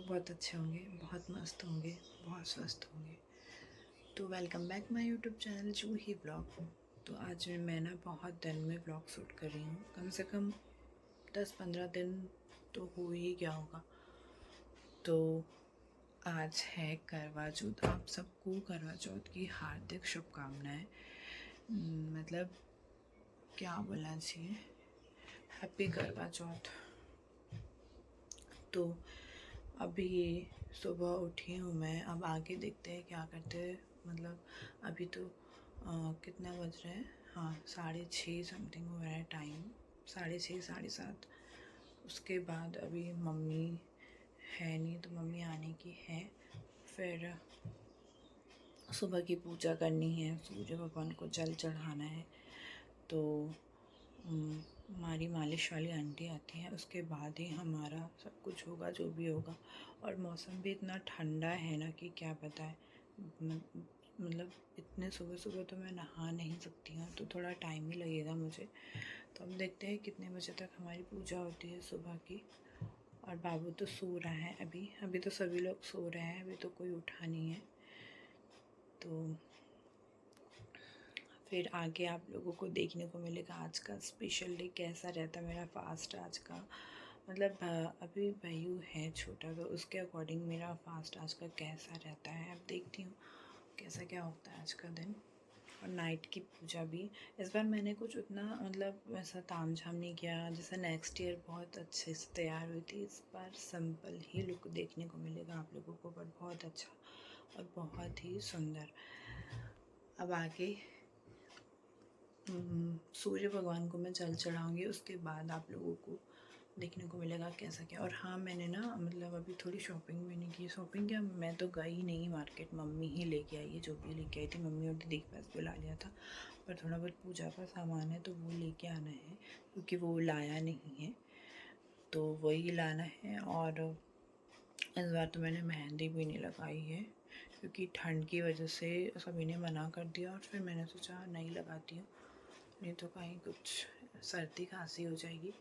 लोग बहुत अच्छे होंगे, बहुत मस्त होंगे, बहुत स्वस्थ होंगे। तो welcome back my YouTube channel Juhi blog. तो आज मैं ना बहुत दिन में ब्लॉग शूट कर रही हूँ, कम से कम 10-15 दिन तो हो ही गया होगा। तो आज है करवा चौथ। आप सबको करवा चौथ की हार्दिक शुभकामनाएं। मतलब क्या बोलना चाहिए, हैप्पी करवा चौथ। तो अभी सुबह उठी हूँ मैं, अब आगे देखते हैं क्या करते हैं। मतलब अभी तो कितना बज रहा है, हाँ 6:30 समथिंग हो रहा है टाइम, 6:30 7:30। उसके बाद अभी मम्मी है नहीं, तो मम्मी आने की है। फिर सुबह की पूजा करनी है, सूर्य भगवान को जल चढ़ाना है। तो हमारी मालिश वाली आंटी आती हैं, उसके बाद ही हमारा सब कुछ होगा जो भी होगा। और मौसम भी इतना ठंडा है ना कि क्या बताएं। मतलब इतने सुबह सुबह तो मैं नहा नहीं सकती हूँ, तो थोड़ा टाइम ही लगेगा मुझे। तो अब देखते हैं कितने बजे तक हमारी पूजा होती है सुबह की। और बाबू तो सो रहा है अभी तो सभी लोग सो रहे हैं, अभी तो कोई उठा नहीं है। तो फिर आगे आप लोगों को देखने को मिलेगा आज का स्पेशल डे कैसा रहता है, मेरा फास्ट आज का। मतलब अभी भैयू है छोटा, तो उसके अकॉर्डिंग मेरा फास्ट आज का कैसा रहता है, अब देखती हूँ कैसा क्या होता है आज का दिन। और नाइट की पूजा भी इस बार मैंने कुछ उतना मतलब वैसा तामझाम नहीं किया, जैसे नेक्स्ट ईयर बहुत अच्छे से तैयार हुई थी। इस बार सिंपल ही लुक देखने को मिलेगा आप लोगों को, बट बहुत अच्छा और बहुत ही सुंदर। अब आगे सूर्य भगवान को मैं जल चढ़ाऊँगी, उसके बाद आप लोगों को देखने को मिलेगा कैसा क्या। और हाँ, मैंने ना मतलब अभी थोड़ी शॉपिंग भी नहीं की। शॉपिंग क्या, मैं तो गई नहीं मार्केट, मम्मी ही लेके आई है, जो भी लेके आई थी मम्मी। और दीदी के पास बुला लिया था, पर थोड़ा बहुत पूजा का सामान है तो वो लेके आना है, क्योंकि वो लाया नहीं है, तो वही लाना है। और इस बार तो मैंने मेहंदी भी नहीं लगाई है, क्योंकि ठंड की वजह से सभी ने मना कर दिया। और फिर मैंने सोचा नहीं लगाती हूँ, नहीं तो कहीं कुछ सर्दी खांसी हो जाएगी,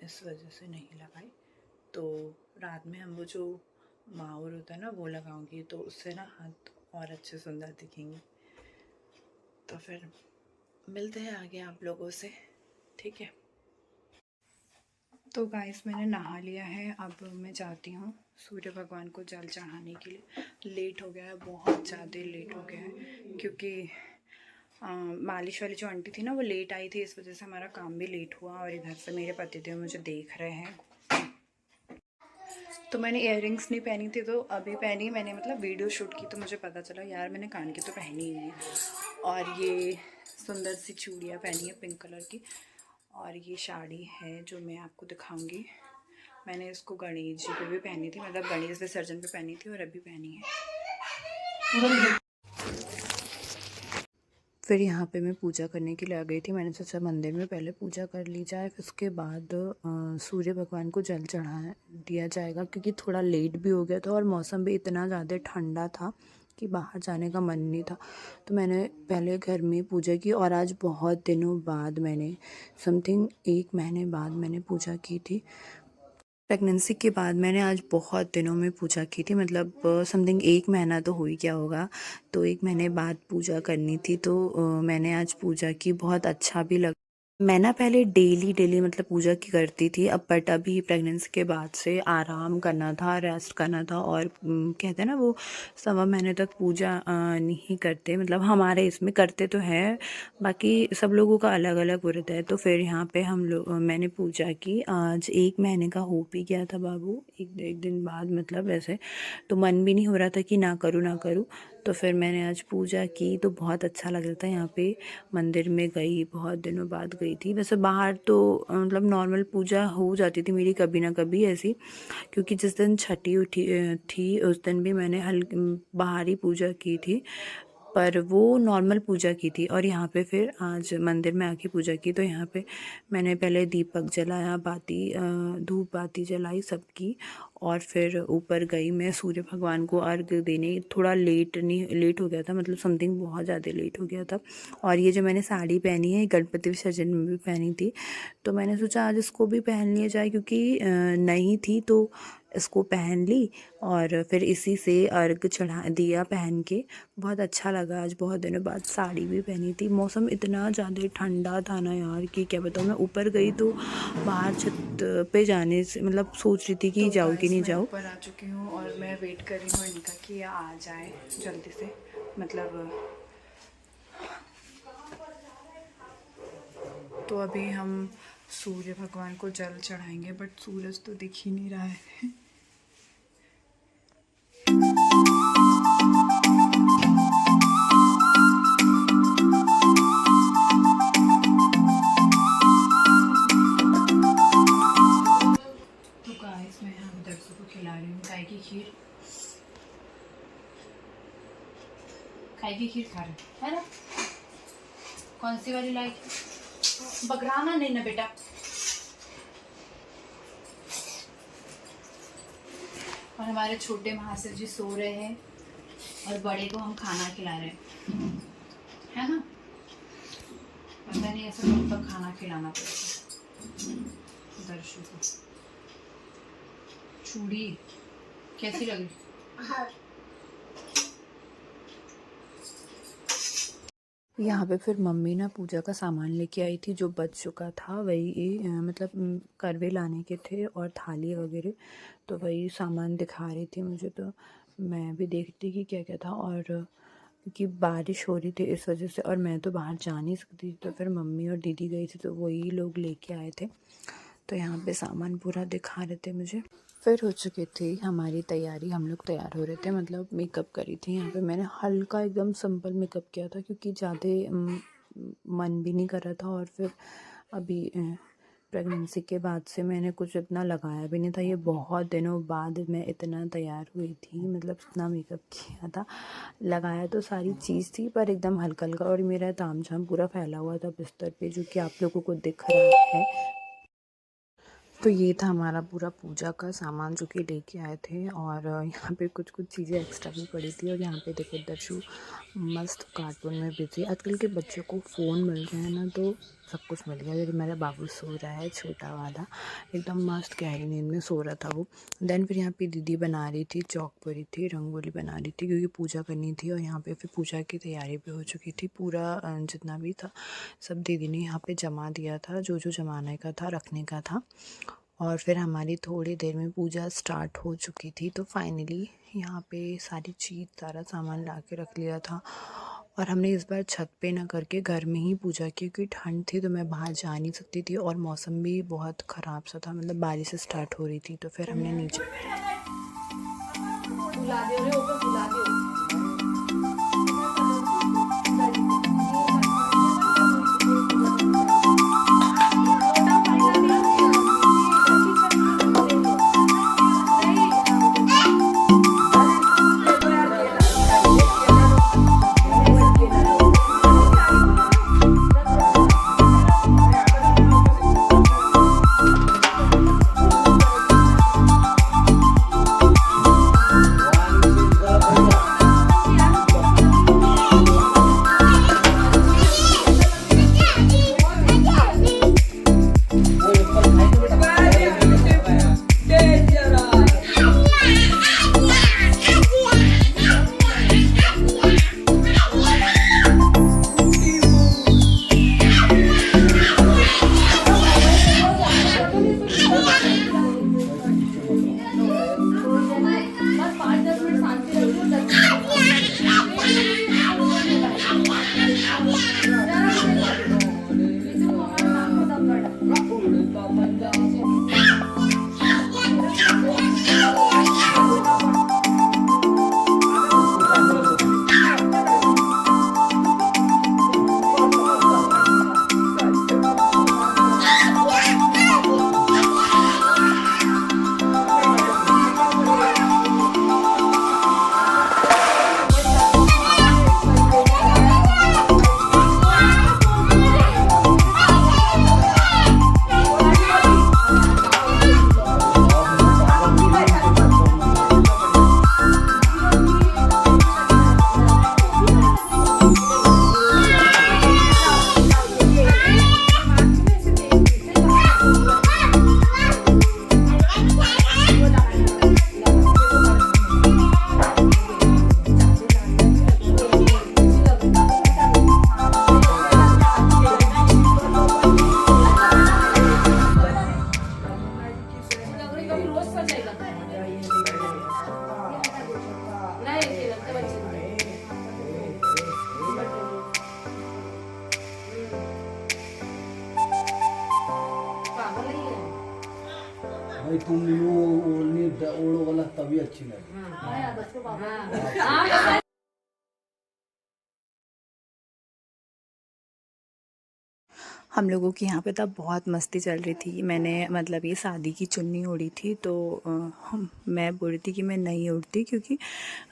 इस वजह से नहीं लगाई। तो रात में हम वो जो माहौर होता है ना वो लगाऊंगी, तो उससे ना हाथ और अच्छे सुंदर दिखेंगे। तो फिर मिलते हैं आगे आप लोगों से, ठीक है। तो गाइस मैंने नहा लिया है, अब मैं जाती हूँ सूर्य भगवान को जल चढ़ाने के लिए। लेट हो गया है, बहुत ज़्यादा लेट हो गया है, क्योंकि मालिश वाली जो आंटी थी ना वो लेट आई थी, इस वजह से हमारा काम भी लेट हुआ। और इधर से मेरे पतिदेव मुझे देख रहे हैं। तो मैंने इयररिंग्स नहीं पहनी थी, तो अभी पहनी मैंने, मतलब वीडियो शूट की, तो मुझे पता चला यार मैंने कान की तो पहनी ही नहीं है। और ये सुंदर सी चूड़ियाँ पहनी है पिंक कलर की। और ये साड़ी है जो मैं आपको दिखाऊंगी, मैंने इसको गणेश जी पे भी पहनी थी, मतलब गणेश विसर्जन पे पहनी थी, और अभी पहनी है। फिर यहाँ पे मैं पूजा करने के लिए आ गई थी। मैंने सोचा मंदिर में पहले पूजा कर ली जाए, फिर उसके बाद सूर्य भगवान को जल चढ़ा दिया जाएगा, क्योंकि थोड़ा लेट भी हो गया था और मौसम भी इतना ज़्यादा ठंडा था कि बाहर जाने का मन नहीं था। तो मैंने पहले घर में पूजा की। और आज बहुत दिनों बाद मैंने, समथिंग 1 महीने बाद मैंने पूजा की थी। प्रेगनेंसी के बाद मैंने आज बहुत दिनों में पूजा की थी, मतलब समथिंग 1 महीना तो हो ही गया होगा। तो 1 महीने बाद पूजा करनी थी, तो मैंने आज पूजा की, बहुत अच्छा भी लगा। मैं ना पहले डेली डेली मतलब पूजा की करती थी, अब बट अभी प्रेगनेंसी के बाद से आराम करना था, रेस्ट करना था। और कहते हैं ना वो 1.25 महीने तक पूजा नहीं करते, मतलब हमारे इसमें करते तो हैं, बाकी सब लोगों का अलग अलग व्रत है। तो फिर यहाँ पे हम लोग, मैंने पूजा की। आज 1 महीने का हो भी गया था बाबू, एक दिन बाद, मतलब ऐसे तो मन भी नहीं हो रहा था कि ना करूँ ना करूँ। तो फिर मैंने आज पूजा की, तो बहुत अच्छा लग रहा था। यहाँ पे मंदिर में गई, बहुत दिनों बाद गई थी। वैसे बाहर तो मतलब नॉर्मल पूजा हो जाती थी मेरी कभी ना कभी ऐसी, क्योंकि जिस दिन छठी उठी थी उस दिन भी मैंने बाहर ही पूजा की थी, पर वो नॉर्मल पूजा की थी। और यहाँ पे फिर आज मंदिर में आके पूजा की, तो यहाँ पे मैंने पहले दीपक जलाया, बाती धूप बाती जलाई सबकी। और फिर ऊपर गई मैं सूर्य भगवान को अर्घ देने। थोड़ा लेट हो गया था, मतलब समथिंग बहुत ज़्यादा लेट हो गया था। और ये जो मैंने साड़ी पहनी है, गणपति विसर्जन में भी पहनी थी, तो मैंने सोचा आज इसको भी पहन लिया जाए, क्योंकि नई थी तो इसको पहन ली। और फिर इसी से अर्घ चढ़ा दिया पहन के। बहुत अच्छा लगा, आज बहुत दिनों बाद साड़ी भी पहनी थी। मौसम इतना ज़्यादा ठंडा था ना यार कि क्या बताऊँ। मैं ऊपर गई तो बाहर छत पे जाने से मतलब सोच रही थी कि जाऊँ कि नहीं जाऊँ। ऊपर आ चुकी हूँ और मैं वेट कर रही हूँ इनका कि आ जाए जल्दी से, मतलब तो अभी हम सूर्य भगवान को जल चढ़ाएंगे, बट सूरज तो दिख ही नहीं रहा है। तो गाइस मैं यहाँ दर्शकों को खिला रही हूँ गाय की खीर। गाय की खीर खा रहे है ना? कौन सी वाली लाई? बगराना नहीं ना बेटा। और हमारे छोटे महाशिव जी सो रहे हैं और बड़े को हम खाना खिला रहे हैं, है ना? पता नहीं ऐसा कब तक खाना खिलाना पड़ेगा। दर्शु को चूड़ी कैसी लगी? यहाँ पे फिर मम्मी ना पूजा का सामान लेके आई थी, जो बच चुका था वही मतलब करवे लाने के थे और थाली वगैरह, तो वही सामान दिखा रही थी मुझे। तो मैं भी देखती कि क्या क्या था। और क्योंकि बारिश हो रही थी इस वजह से, और मैं तो बाहर जा नहीं सकती थी, तो फिर मम्मी और दीदी गई थी तो वही लोग लेके आए थे। तो यहाँ पे सामान पूरा दिखा रहे थे मुझे। फिर हो चुकी थी हमारी तैयारी, हम लोग तैयार हो रहे थे, मतलब मेकअप करी थी। यहाँ पे मैंने हल्का एकदम सिंपल मेकअप किया था, क्योंकि ज़्यादा मन भी नहीं कर रहा था। और फिर अभी प्रेगनेंसी के बाद से मैंने कुछ इतना लगाया भी नहीं था। ये बहुत दिनों बाद मैं इतना तैयार हुई थी, मतलब इतना मेकअप किया था। लगाया तो सारी चीज़ थी पर एकदम हल्का हल्का, और मेरा तामझाम पूरा फैला हुआ था बिस्तर पे, जो कि आप लोगों को दिख रहा है। तो ये था हमारा पूरा पूजा का सामान जो कि लेके आए थे। और यहाँ पे कुछ कुछ चीज़ें एक्स्ट्रा भी पड़ी थी। और यहाँ पे देखो दर्शु मस्त कार्टून में बिजी। आजकल के बच्चों को फ़ोन मिल रहे हैं ना, तो सब कुछ मिल गया। जैसे मेरा बाबू सो रहा है छोटा वाला, एकदम मस्त गहरी नींद में सो रहा था वो। देन फिर यहाँ पे दीदी बना रही थी, चौक पूरी थी, रंगोली बना रही थी, क्योंकि पूजा करनी थी। और यहाँ पे फिर पूजा की तैयारी भी हो चुकी थी। पूरा जितना भी था सब दीदी ने यहाँ पे जमा दिया था, जो जो जमाने का था, रखने का था। और फिर हमारी थोड़ी देर में पूजा स्टार्ट हो चुकी थी। तो फाइनली यहाँ पे सारी चीज़, सारा सामान ला के रख लिया था। और हमने इस बार छत पे ना करके घर में ही पूजा की, क्योंकि ठंड थी तो मैं बाहर जा नहीं सकती थी, और मौसम भी बहुत ख़राब सा था, मतलब बारिश स्टार्ट हो रही थी। तो फिर हमने नीचे तुम ओढ़नी ओढ़ो वाला तभी अच्छी लगे। हम लोगों की यहाँ पे तब बहुत मस्ती चल रही थी। मैंने मतलब ये शादी की चुन्नी ओढ़ी थी, तो मैं बोल रही थी कि मैं नहीं ओढ़ती, क्योंकि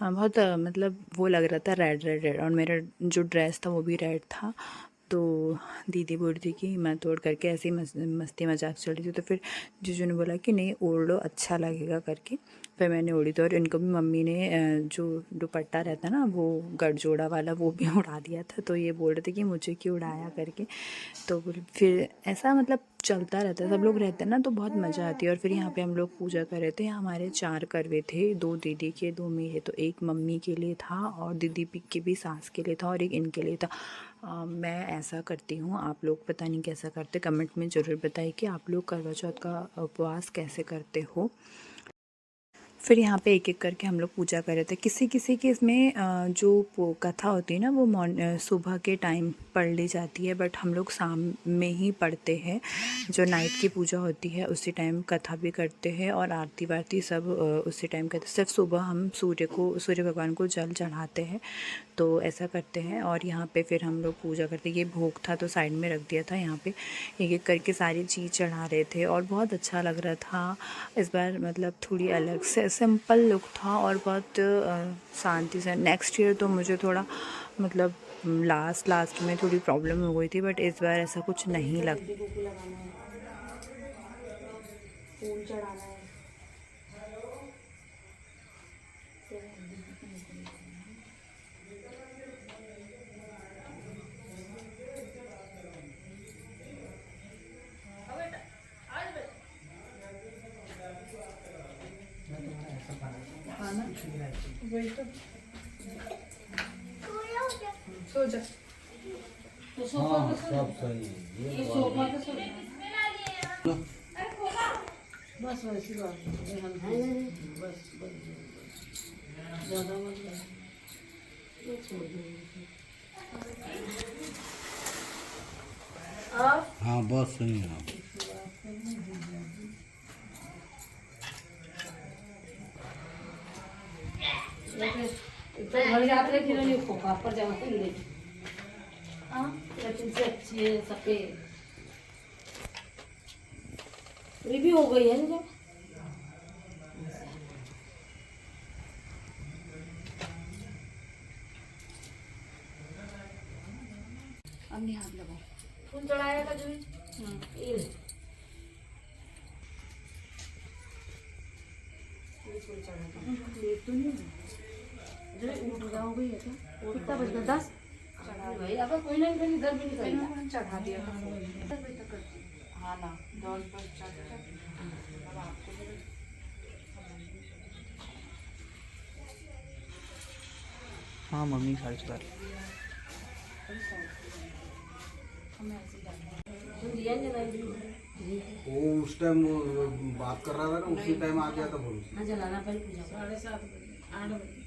बहुत मतलब वो लग रहा था रेड रेड रेड, और मेरा जो ड्रेस था वो भी रेड था। तो दीदी बोल रही थी कि मैं तो ओढ़ करके ऐसे ही मस्ती मजाक चल रही थी। तो फिर जीजू ने बोला कि नहीं ओढ़ लो, अच्छा लगेगा करके। फिर मैंने ओढ़ी थी, और इनको भी मम्मी ने जो दुपट्टा रहता ना वो गठजोड़ा वाला वो भी उड़ा दिया था। तो ये बोल रहे थे कि मुझे क्यों उड़ाया करके। तो फिर ऐसा मतलब चलता रहता है, सब लोग रहते हैं ना तो बहुत मज़ा आती है। और फिर यहाँ पे हम लोग पूजा कर रहे थे। हमारे 4 करवे थे, 2 दीदी के, 2 मेरे। तो एक मम्मी के लिए था, और दीदी की भी सास के लिए था, और एक इनके लिए था। मैं ऐसा करती हूँ, आप लोग पता नहीं कैसा करते, कमेंट में ज़रूर बताइए कि आप लोग करवा चौथ का उपवास कैसे करते हो। फिर यहाँ पे एक एक करके हम लोग पूजा कर रहे थे। किसी किसी के इसमें जो कथा होती है ना वो सुबह के टाइम पढ़ ली जाती है, बट हम लोग शाम में ही पढ़ते हैं। जो नाइट की पूजा होती है उसी टाइम कथा भी करते हैं, और आरती वारती सब उसी टाइम करते हैं। सिर्फ सुबह हम सूर्य भगवान को जल चढ़ाते हैं, तो ऐसा करते हैं। और यहाँ पे फिर हम लोग पूजा करते हैं। ये भोग था तो साइड में रख दिया था। यहाँ पे एक एक करके सारी चीज़ चढ़ा रहे थे, और बहुत अच्छा लग रहा था इस बार। मतलब थोड़ी अलग से सिंपल लुक था, और बहुत शांति से। नेक्स्ट ईयर तो मुझे थोड़ा मतलब लास्ट में थोड़ी प्रॉब्लम हो गई थी, बट इस बार ऐसा कुछ नहीं लग। फूल चढ़ाना है। वही तो सो जा। तो हाँ सब सही है। ये सोफा पे सो जा। बस वैसी बात है। बस ज़्यादा मत लगा। ये छोड़ दो। अब हाँ बस सही है। तो घर जाते फिर नहीं खोखा पर जमा कर ले। हाँ लेकिन से अच्छी है सफेद। ये भी हो गई है ना जब। अब नहीं हाथ लगाओ। फूल चढ़ाया था जो ये फूल चढ़ाया ये तो नहीं उठ हो गई है क्या? कितना बज गया? 10 चढ़ा भाई। अगर कोई नहीं फिर इधर भी निकल चढ़ा दिया था। हाँ ना 10 बज चढ़ा। हाँ मम्मी 4:30। वो उस टाइम बात कर रहा था ना, उसी टाइम आ गया था बोल। हाँ जलाना पहले पूजा 7:30 बजे 8 बजे।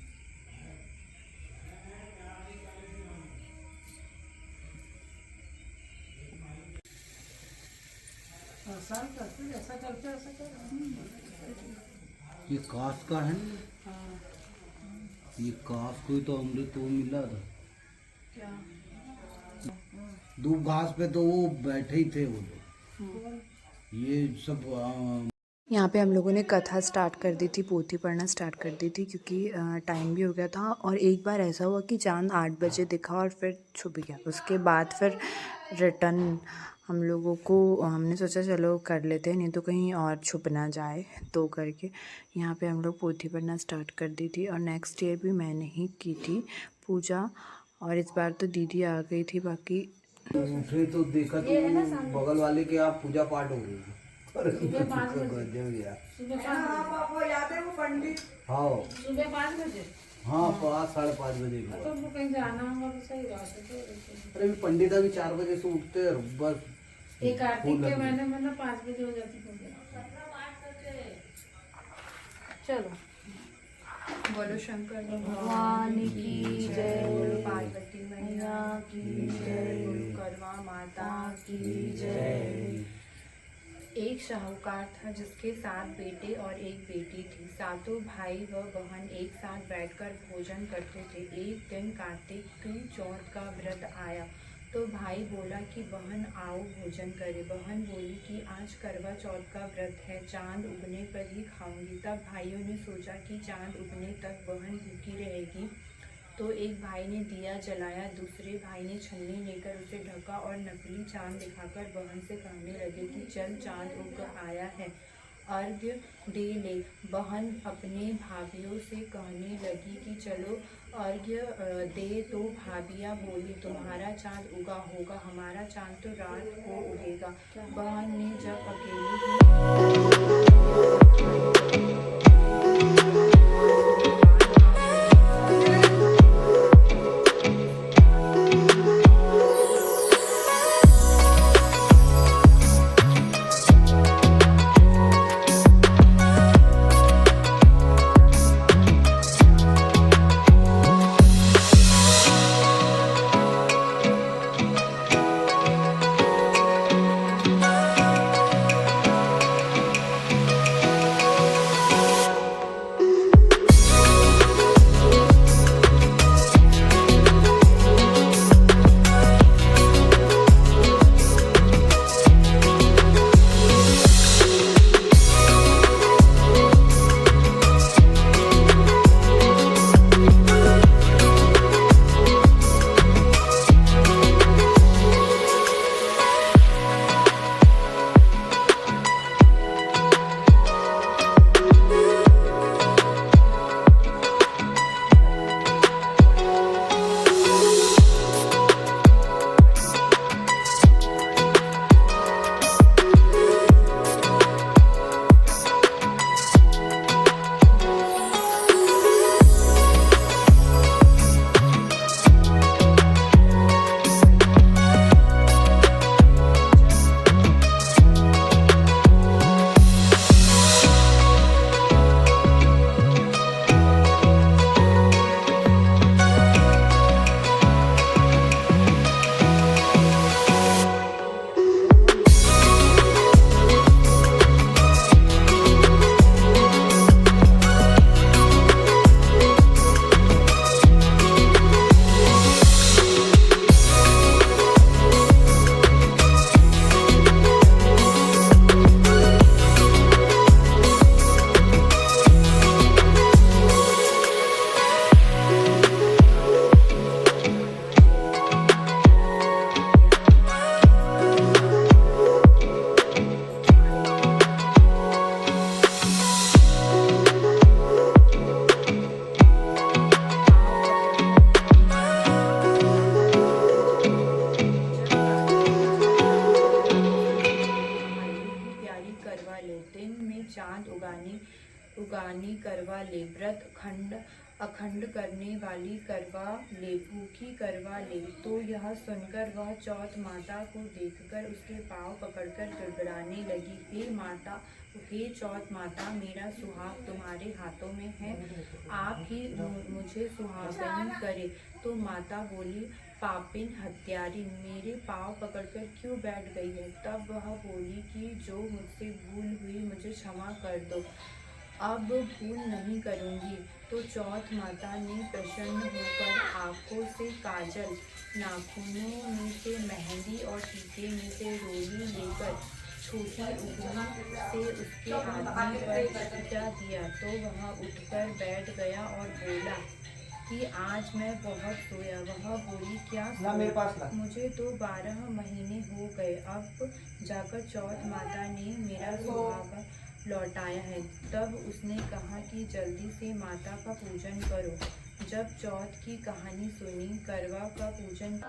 ऐसा करते ऐसा करते ऐसा करते। ये काश का है ना, ये काश को ही तो अमृत वो मिला था। क्या दूब घास पे तो वो बैठे ही थे वो लोग। ये सब यहाँ पे हम लोगों ने कथा स्टार्ट कर दी थी, पोथी पढ़ना स्टार्ट कर दी थी, क्योंकि टाइम भी हो गया था। और एक बार ऐसा हुआ कि चांद 8 बजे दिखा और फिर छुप गया। उसके बाद फिर रिटर्न हम लोगों को हमने सोचा चलो कर लेते हैं, नहीं तो कहीं और छुप ना जाए, तो करके यहाँ पे हम लोग पोथी पढ़ना स्टार्ट कर दी थी। और नेक्स्ट ईयर भी मैंने ही की थी पूजा, और इस बार तो दीदी आ गई थी। बाकी उठे तो देखा तो बगल वाले के यहाँ पूजा पाठ हो रही है। सुबह 5 बजे। सुबह 5 बजे याद है वो पंडित। हाँ सुबह 5 बजे। हाँ 5 साढ़े 5 बजे की तो वो कहीं जाना होगा तो सही बात है। अरे पंडित अभी 4 बजे से उठते हैं बस। एक कार्तिक के महीने में ना 5 बजे हो जाती है। चलो बोलो शंकर भगवान की जय। बोलो पार्वती मैया की जय। कर्मा माता की जय। एक शाहूकार था जिसके 7 बेटे और एक बेटी थी। सातों भाई व बहन एक साथ बैठकर भोजन करते थे। एक दिन कार्तिक की चौथ का व्रत आया तो भाई बोला कि बहन आओ भोजन करें। बहन बोली कि आज करवा चौथ का व्रत है, चांद उगने पर ही खाऊंगी। तब भाइयों ने सोचा कि चांद उगने तक बहन भूखी रहेगी, तो एक भाई ने दिया जलाया, दूसरे भाई ने छन्नी लेकर उसे ढका और नकली चांद दिखाकर बहन से कहने लगे कि चल चांद उग आया है, अर्घ्य दे ले। बहन अपने भाभियों से कहने लगी कि चलो अर्घ्य दे, तो भाभियाँ बोली तुम्हारा चांद उगा होगा, हमारा चांद तो रात को उगेगा। बहन ने जब अकेली उगानी करवा ले, व्रत अखंड करने वाली करवा ले, भूखी करवा ले। तो यह सुनकर वह चौथ माता को देखकर उसके पाँव पकड़कर गिड़गिड़ाने लगी, हे माता, हे चौथ माता, मेरा सुहाग तुम्हारे हाथों में है, आप ही मुझे सुहागन करे। तो माता बोली, पापिन हत्यारी, मेरे पाँव पकड़कर क्यों बैठ गई है? तब वह बोली कि जो मुझसे भूल हुई मुझे क्षमा कर दो, अब भूल नहीं करूँगी। तो चौथ माता ने प्रसन्न होकर आँखों से काजल, नाखूनों में से मेहंदी और टीके में से रोली लेकर छोटी उंगली से उसके आदमी पर चिपटा दिया। तो वह उठकर बैठ गया और बोला कि आज मैं बहुत सोया। वह बोली, क्या सोया? मुझे तो 12 महीने हो गए, अब जाकर चौथ माता ने मेरा सुहाग लौटाया है। तब उसने कहा कि जल्दी से माता का पूजन करो। जब चौथ की कहानी सुनी, करवा का पूजन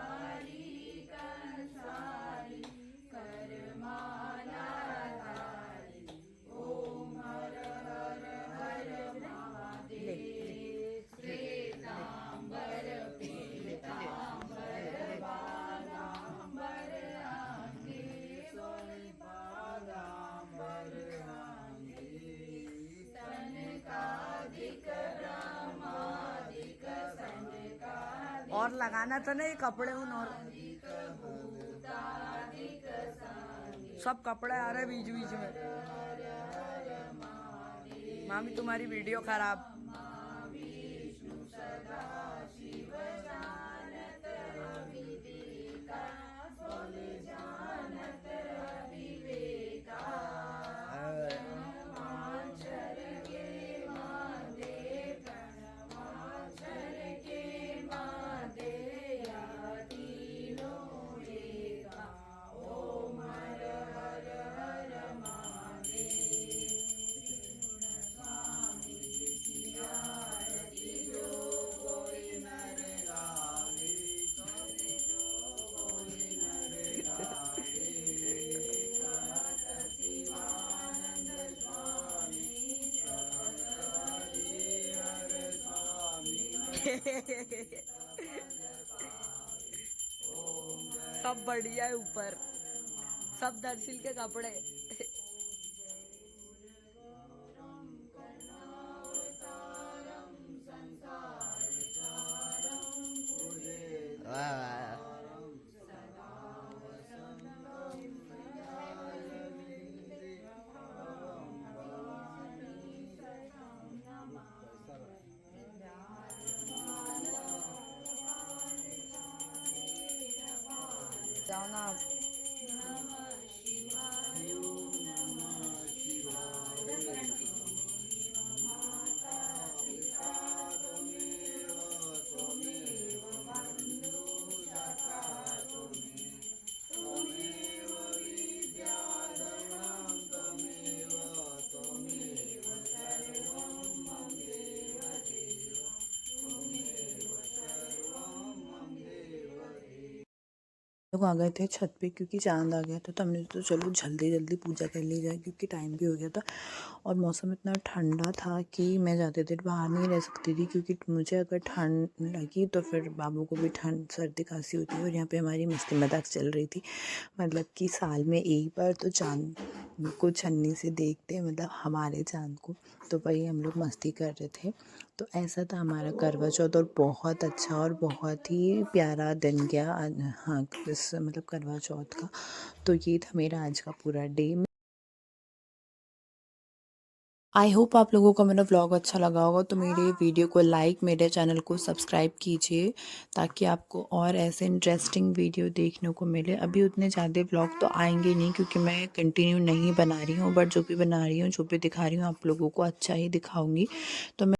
और लगाना तो नहीं कपड़े उन और सब कपड़े आ रहे बीच बीच में। मामी तुम्हारी वीडियो खराब। सब बढ़िया है ऊपर, सब दर्शिल के कपड़े। जाओ ना आप। लोग आ गए थे छत पे क्योंकि चांद आ गया था, तो हमने तो चलो जल्दी जल्दी पूजा कर ली जाए क्योंकि टाइम भी हो गया था और मौसम इतना ठंडा था कि मैं ज़्यादा देर बाहर नहीं रह सकती थी, क्योंकि मुझे अगर ठंड लगी तो फिर बाबू को भी ठंड सर्दी खांसी होती है। और यहाँ पे हमारी मस्ती मजाक चल रही थी, मतलब कि साल में एक बार तो चांद को छन्नी से देखते हैं, मतलब हमारे चांद को, तो वही हम लोग मस्ती कर रहे थे। तो ऐसा था हमारा करवा चौथ और बहुत अच्छा और बहुत ही प्यारा दिन गया। हाँ, इस मतलब करवा चौथ का। तो ये था मेरा आज का पूरा डे। आई होप आप लोगों को मेरा व्लॉग अच्छा लगा होगा, तो मेरे वीडियो को लाइक, मेरे चैनल को सब्सक्राइब कीजिए ताकि आपको और ऐसे इंटरेस्टिंग वीडियो देखने को मिले। अभी उतने ज़्यादा व्लॉग तो आएंगे नहीं क्योंकि मैं कंटिन्यू नहीं बना रही हूँ, बट जो भी बना रही हूँ, जो भी दिखा रही हूँ आप लोगों को अच्छा ही दिखाऊंगी। तो मैं